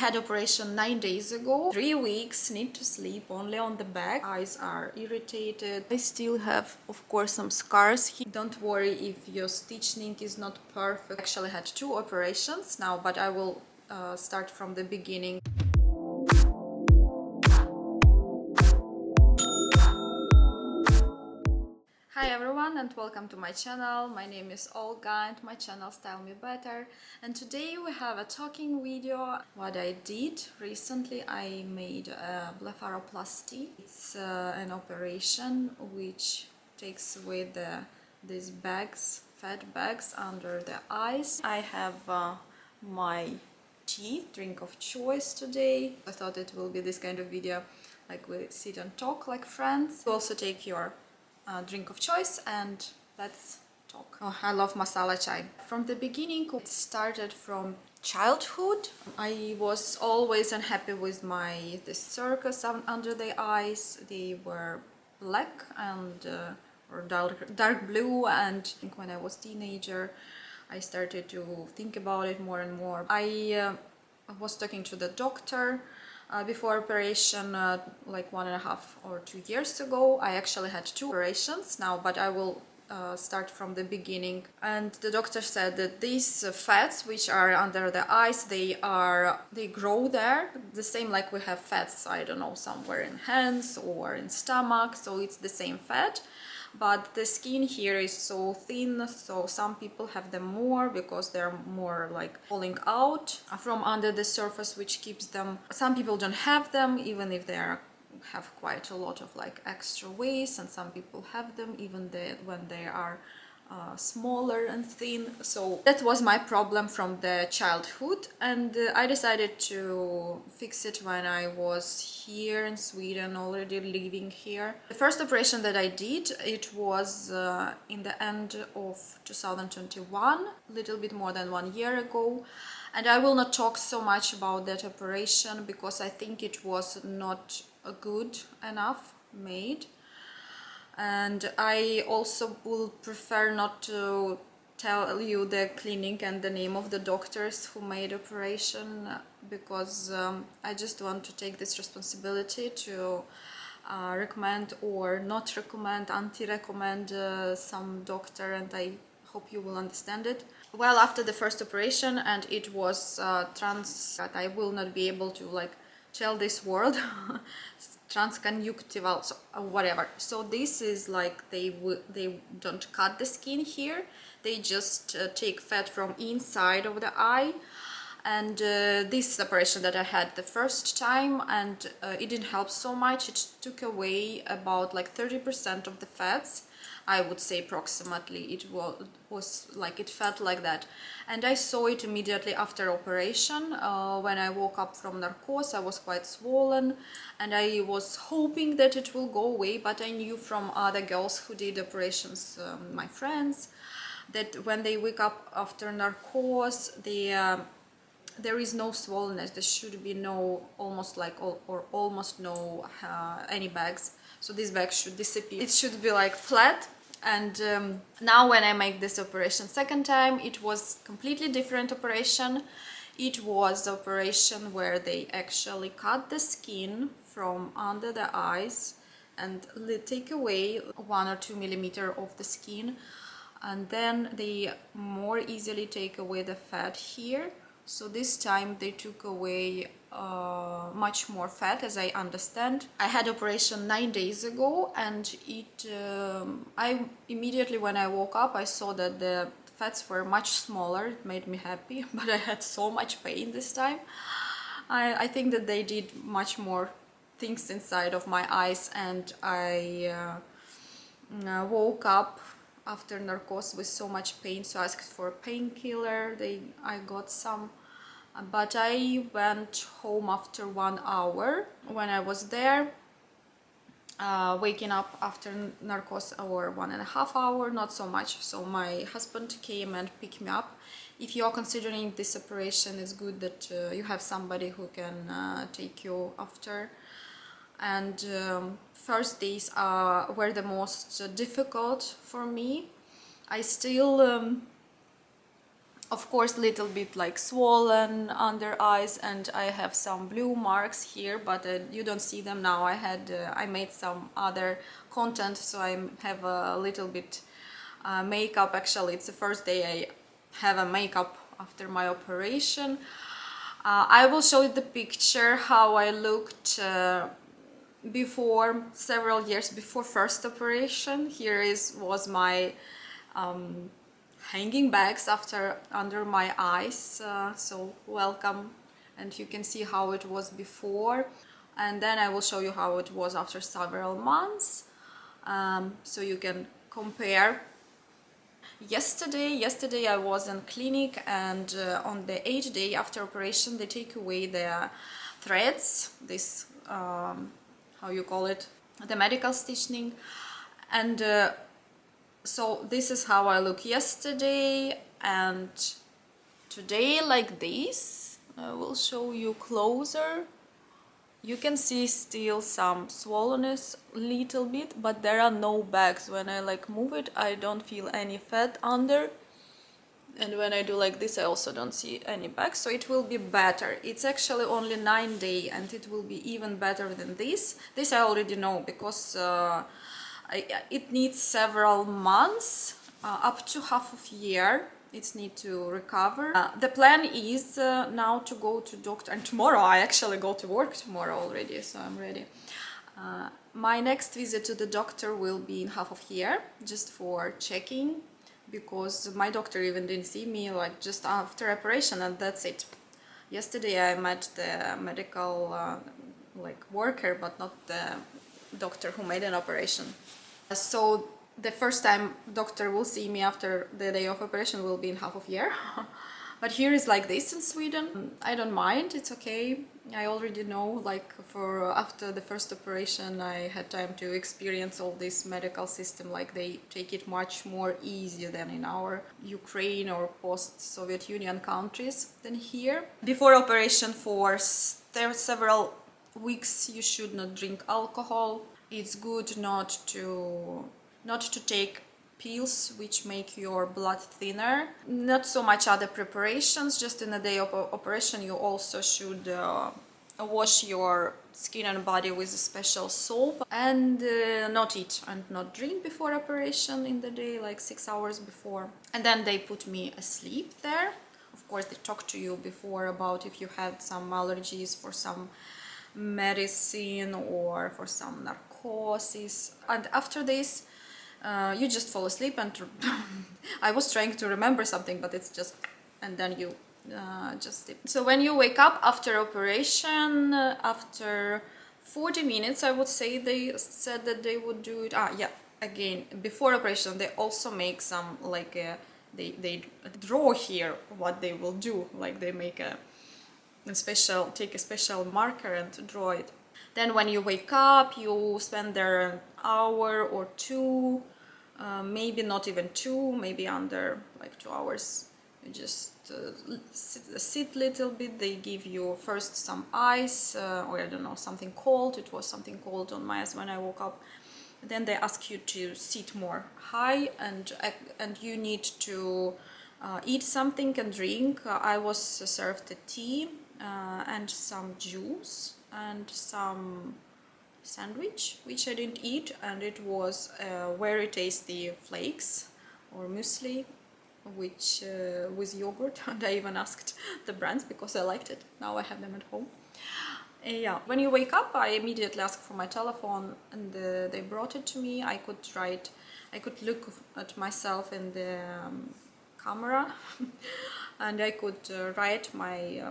Had operation 9 days ago. 3 weeks, need to sleep only on the back. Eyes are irritated. I still have, of course, some scars here. Don't worry if your stitching is not perfect. I actually had 2 operations now, but I will start from the beginning. Hi everyone and welcome to my channel. My name is Olga and my channel Stylemebetter, and today we have a talking video. What I did recently, I made a blepharoplasty. It's an operation which takes away these bags, fat bags under the eyes. I have my tea, drink of choice today. I thought it will be this kind of video, like we sit and talk like friends. You also take your drink of choice and let's talk. Oh, I love masala chai. From the beginning, it started from childhood. I was always unhappy with the circles under the eyes. They were black and or dark blue, and when I was teenager I started to think about it more and more. I was talking to the doctor before operation, like 1.5 or 2 years ago. I actually had 2 operations now, but I will start from the beginning. And the doctor said that these fats which are under the eyes, they grow there, the same like we have fats, I don't know, somewhere in hands or in stomach, so it's the same fat. But the skin here is so thin, so some people have them more because they're more like falling out from under the surface, which keeps them. Some people don't have them even if they have quite a lot of like extra waste, and some people have them even when they are smaller and thin. So that was my problem from the childhood, and I decided to fix it when I was here in Sweden, already living here. The first operation that I did, it was in the end of 2021, a little bit more than 1 year ago. And I will not talk so much about that operation because I think it was not good enough made. And I also would prefer not to tell you the clinic and the name of the doctors who made operation, because I just want to take this responsibility to recommend or not recommend, anti-recommend some doctor, and I hope you will understand it. Well, after the first operation, and it was I will not be able to like tell this word transconjunctival, so whatever. So this is like they don't cut the skin here, they just take fat from inside of the eye. And this operation that I had the first time, and it didn't help so much. It took away about like 30% of the fats, I would say approximately. It was like, it felt like that, and I saw it immediately after operation. When I woke up from narcosis, I was quite swollen, and I was hoping that it will go away, but I knew from other girls who did operations, my friends, that when they wake up after narcosis, there is no swollenness. There should be no, almost like or almost no any bags. So these bags should disappear. It should be like flat. And now when I make this operation second time, it was completely different operation. It was operation where they actually cut the skin from under the eyes and take away 1 or 2 millimeters of the skin, and then they more easily take away the fat here. So this time they took away much more fat, as I understand. I had operation 9 days ago, and I immediately when I woke up, I saw that the fats were much smaller. It made me happy, but I had so much pain this time. I think that they did much more things inside of my eyes, and I woke up after narcosis with so much pain, so I asked for a painkiller. I got some, but I went home after 1 hour. When I was there, waking up after narcosis, or 1.5 hours, not so much. So my husband came and picked me up. If you are considering this operation, it's good that you have somebody who can take you after. And first days were the most difficult for me. I still of course little bit like swollen under eyes, and I have some blue marks here, but you don't see them now. I made some other content, so I have a little bit makeup. Actually, it's the first day I have a makeup after my operation. I will show you the picture how I looked before, several years before first operation. Here was my hanging bags under my eyes, so welcome, and you can see how it was before, and then I will show you how it was after several months, so you can compare. Yesterday I was in clinic, and on the 8th day after operation they take away the threads, this how you call it, the medical stitching, and so this is how I look yesterday and today, like this. I will show you closer. You can see still some swollenness, little bit, but there are no bags. When I like move it, I don't feel any fat under, and when I do like this, I also don't see any bags, so it will be better. It's actually only 9 days, and it will be even better than this. This I already know, because it needs several months, up to half of year. It needs to recover. The plan is now to go to doctor, and tomorrow I actually go to work tomorrow already, so I'm ready. My next visit to the doctor will be in half of year, just for checking, because my doctor even didn't see me, like just after operation, and that's it. Yesterday I met the medical like worker, but not the doctor who made an operation. So the first time doctor will see me after the day of operation will be in half of year. But here is like this in Sweden. I don't mind, it's okay. I already know, like for after the first operation I had time to experience all this medical system, like they take it much more easier than in our Ukraine or post-Soviet Union countries than here. Before operation for several weeks you should not drink alcohol. It's good not to take pills which make your blood thinner. Not so much other preparations, just in the day of operation you also should wash your skin and body with a special soap, and not eat and not drink before operation in the day, like 6 hours before. And then they put me asleep there. Of course they talk to you before about if you had some allergies for some medicine or for some narcosis, and after this you just fall asleep, and I was trying to remember something, but it's just, and then you just sleep. So when you wake up after operation, after 40 minutes, I would say, they said that they would do it. Yeah, again, before operation they also make some, like they draw here what they will do, like they make take a special marker and draw it. Then when you wake up, you spend there an hour or two, maybe not even two, maybe under like 2 hours. You just sit little bit. They give you first some ice, or I don't know, something cold. It was something cold on my eyes when I woke up. Then they ask you to sit more high, and you need to eat something and drink. I was served a tea and some juice and some sandwich, which I didn't eat, and it was very tasty flakes or muesli, which with yogurt, and I even asked the brands because I liked it. Now I have them at home. Yeah, when you wake up, I immediately asked for my telephone, and they brought it to me. I could look at myself in the camera and I could write my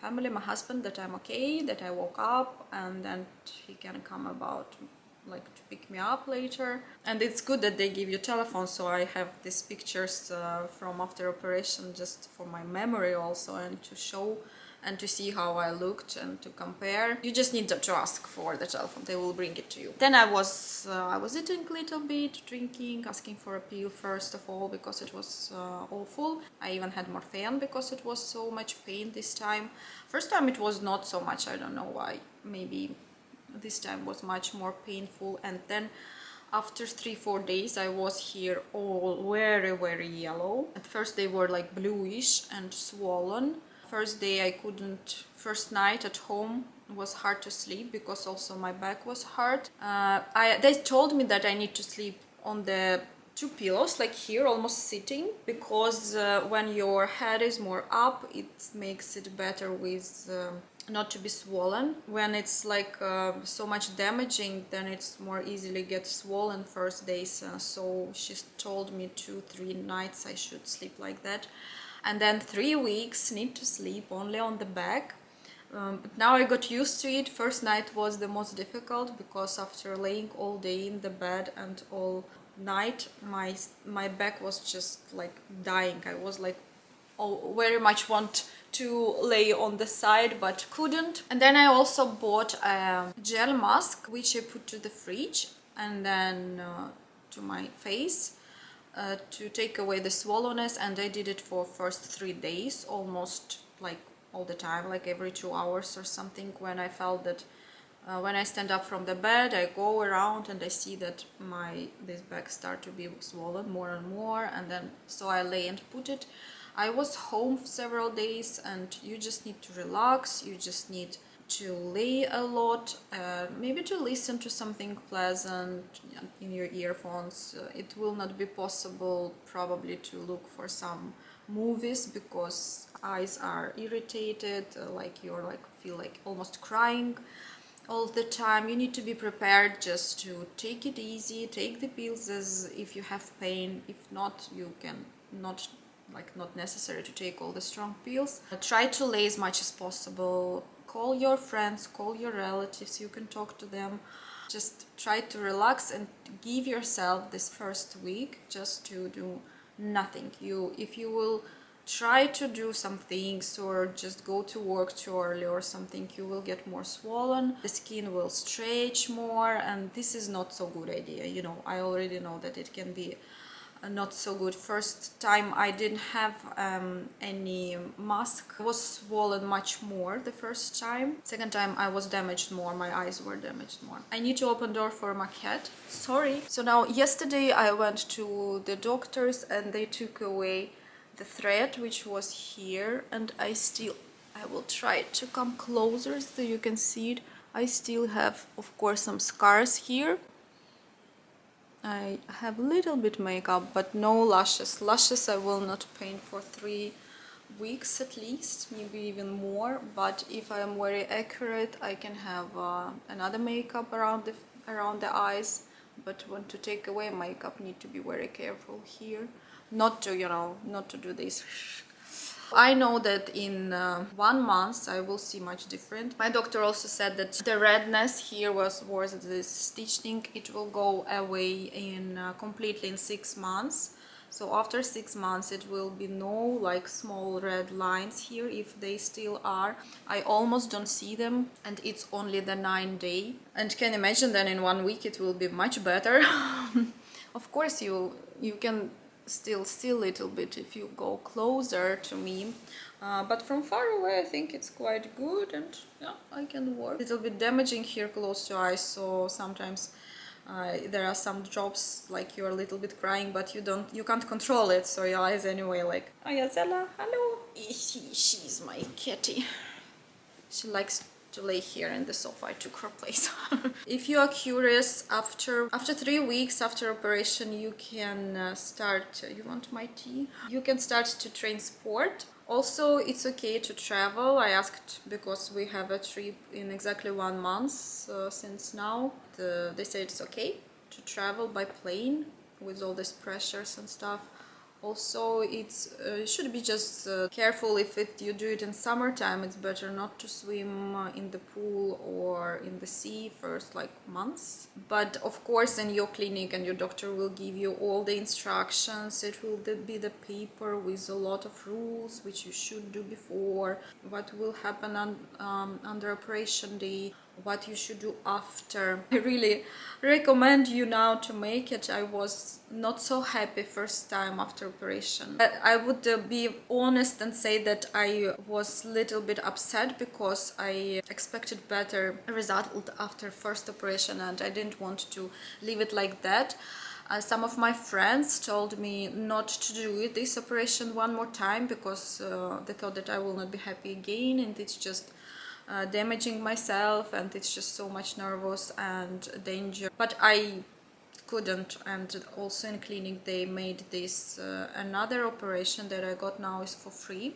family, my husband, that I'm okay, that I woke up, and then he can come about, like, to pick me up later. And it's good that they give you telephone, so I have these pictures from after operation, just for my memory also, and to show and to see how I looked and to compare. You just need to ask for the telephone, they will bring it to you. Then I was eating a little bit, drinking, asking for a pill first of all, because it was awful. I even had morphine because it was so much pain this time. First time it was not so much, I don't know why. Maybe this time was much more painful. And then After 3-4 days I was here all very yellow. At first they were like bluish and swollen. First day I couldn't, first night at home was hard to sleep because also my back was hurt. They told me that I need to sleep on the two pillows, like here, almost sitting, because when your head is more up, it makes it better with not to be swollen. When it's like so much damaging, then it's more easily get swollen first days. So she told me 2-3 nights I should sleep like that, and then 3 weeks need to sleep only on the back. But now I got used to it. First night was the most difficult because after laying all day in the bed and all night, my back was just like dying. I was like, oh, very much want to lay on the side but couldn't. And then I also bought a gel mask which I put to the fridge and then to my face to take away the swollenness, and I did it for first 3 days almost like all the time, like every 2 hours or something, when I felt that when I stand up from the bed, I go around and I see that this back start to be swollen more and more, and then so I lay and put it. I was home several days, and you just need to relax, you just need to lay a lot, maybe to listen to something pleasant in your earphones. It will not be possible probably to look for some movies because eyes are irritated, like you're like feel like almost crying all the time. You need to be prepared just to take it easy, take the pills as if you have pain. If not, you can not necessary to take all the strong pills. Try to lay as much as possible. Call your friends, call your relatives, you can talk to them. Just try to relax and give yourself this first week just to do nothing. If you will try to do some things or just go to work too early or something, you will get more swollen, the skin will stretch more, and this is not so good idea. You know, I already know that it can be not so good. First time I didn't have any mask, I was swollen much more the first time. Second time I was damaged more, my eyes were damaged more. I need to open door for my cat, sorry. So now yesterday I went to the doctors and they took away the thread which was here, and I will try to come closer so you can see it. I still have, of course, some scars here. I have a little bit makeup, but no lashes. Lashes I will not paint for 3 weeks at least, maybe even more. But if I am very accurate, I can have another makeup around the eyes. But when to take away makeup, need to be very careful here, not to, you know, not to do this. I know that in 1 month I will see much different. My doctor also said that the redness here was this stitching, it will go away in completely in 6 months. So after 6 months it will be no like small red lines here. If they still are, I almost don't see them, and it's only the 9th day. And can imagine then in 1 week it will be much better. Of course you can still see a little bit if you go closer to me, but from far away I think it's quite good, and yeah, I can work. A little bit damaging here close to eyes, so sometimes there are some drops like you're a little bit crying, but you can't control it, so your eyes anyway like, oh yeah, Zella, hello. She's my kitty. She likes to lay here in the sofa. I took her place. If you are curious, after 3 weeks after operation, you can start. You want my tea? You can start to train sport. Also, it's okay to travel. I asked because we have a trip in exactly 1 month since now. They say it's okay to travel by plane with all these pressures and stuff. Also, it's should be just careful if you do it in summertime. It's better not to swim in the pool or in the sea first like months. But of course, in your clinic and your doctor will give you all the instructions. It will be the paper with a lot of rules which you should do before, what will happen under operation day, what you should do after. I really recommend you now to make it. I was not so happy first time after operation. I would be honest and say that I was a little bit upset because I expected better result after first operation and I didn't want to leave it like that. Some of my friends told me not to do this operation one more time because they thought that I will not be happy again, and it's just damaging myself, and it's just so much nervous and danger. But I couldn't, and also in clinic they made this another operation that I got now is for free,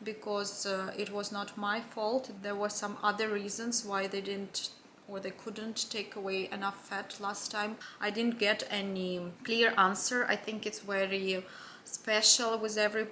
because it was not my fault. There were some other reasons why they didn't or they couldn't take away enough fat last time. I didn't get any clear answer. I think it's very special with every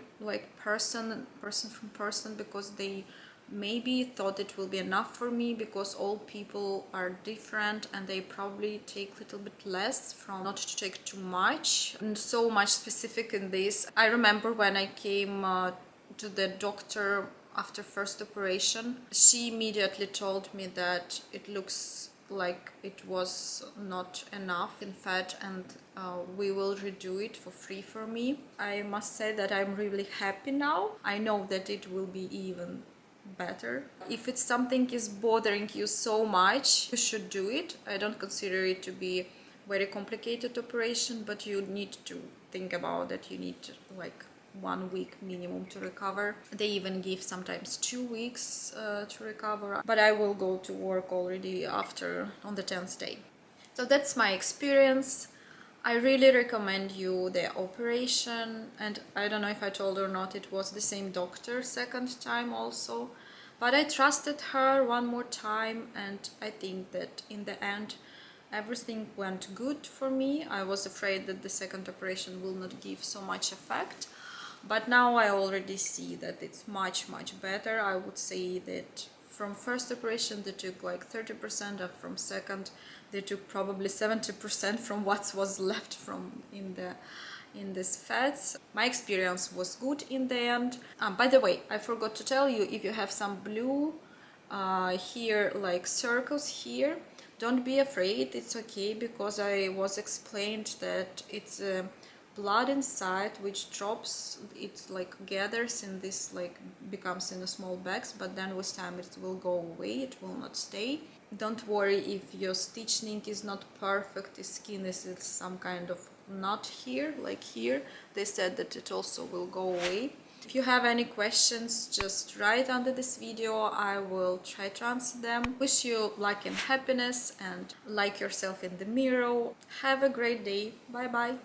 person from person, because they maybe thought it will be enough for me, because all people are different and they probably take a little bit less from not to take too much. And so much specific in this. I remember when I came to the doctor after first operation, she immediately told me that it looks like it was not enough in fat, and we will redo it for free for me. I must say that I'm really happy now. I know that it will be even better. If it's something is bothering you so much, you should do it. I don't consider it to be very complicated operation, but you need to think about it. You need like 1 week minimum to recover. They even give sometimes 2 weeks to recover, but I will go to work already after on the 10th day. So that's my experience. I really recommend you the operation, and I don't know if I told or not, it was the same doctor second time also, but I trusted her one more time, and I think that in the end everything went good for me. I was afraid that the second operation will not give so much effect, but now I already see that it's much better. I would say that from first operation they took like 30%, and from second they took probably 70% from what was left from in this fats. My experience was good in the end. By the way, I forgot to tell you, if you have some blue here, like circles here, don't be afraid, it's okay, because I was explained that it's blood inside which drops, it like gathers in this, like becomes in a small bags, but then with time it will go away, it will not stay. Don't worry if your stitching is not perfect, the skin is some kind of knot here, like here. They said that it also will go away. If you have any questions, just write under this video, I will try to answer them. Wish you luck and happiness, and like yourself in the mirror. Have a great day. Bye bye.